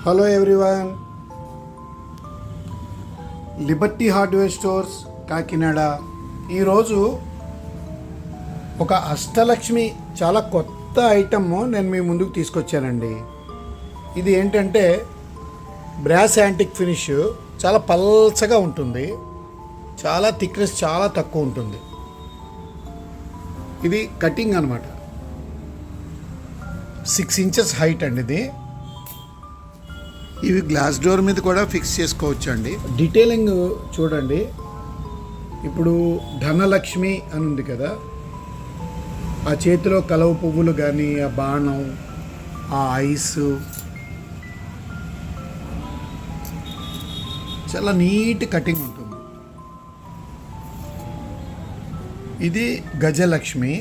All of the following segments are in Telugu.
Hello everyone, Liberty hardware stores Kakinada ఈరోజు ఒక అష్టలక్ష్మి చాలా కొత్త ఐటమ్ నేను మీ ముందుకు తీసుకొచ్చానండి. ఇది ఏంటంటే బ్రాస్ యాంటిక్ ఫినిష్, చాలా పల్చగా ఉంటుంది, చాలా థిక్నెస్ చాలా తక్కువ ఉంటుంది. ఇది కటింగ్ అనమాట, 6 ఇంచెస్ హైట్ అండి. ఇవి గ్లాస్ డోర్ మీద కూడా ఫిక్స్ చేసుకోవచ్చు అండి. డీటెయిలింగ్ చూడండి. ఇప్పుడు ధనలక్ష్మి అని ఉంది కదా, ఆ చేతిలో కలవ పువ్వులు కానీ, ఆ బాణం, ఆ ఐస్ చాలా నీట్ కటింగ్ ఉంటుంది. ఇది గజలక్ష్మి.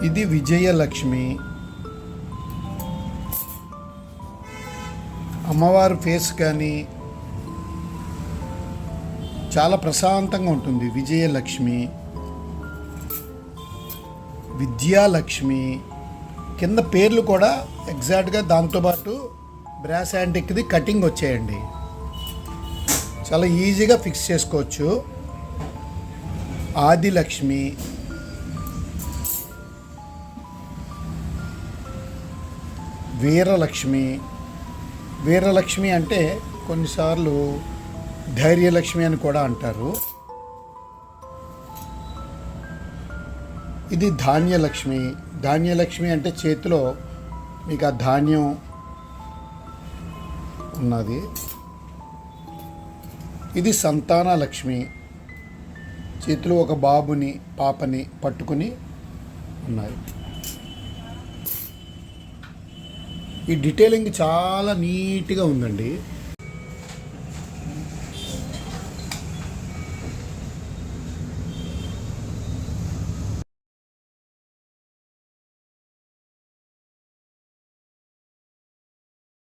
ఇది విజయలక్ష్మి. అమ్మవారి ఫేస్ కానీ చాలా ప్రశాంతంగా ఉంటుంది. విజయలక్ష్మి, విద్యాలక్ష్మి. కింద పేర్లు కూడా ఎగ్జాక్ట్గా దాంతోపాటు బ్రాస్ యాంటిక్ది కటింగ్ వచ్చాయండి. చాలా ఈజీగా ఫిక్స్ చేసుకోవచ్చు. ఆదిలక్ష్మి, వీరలక్ష్మి. వీరలక్ష్మి అంటే కొన్నిసార్లు ధైర్యలక్ష్మి అని కూడా అంటారు. ఇది ధాన్యలక్ష్మి. ధాన్యలక్ష్మి అంటే చేతిలో మీకు ఆ ధాన్యం ఉన్నది. ఇది సంతానలక్ష్మి. చేతిలో ఒక బాబుని పాపని పట్టుకుని ఉన్నాయి. ఈ డీటెయిలింగ్ చాలా నీట్గా ఉందండి.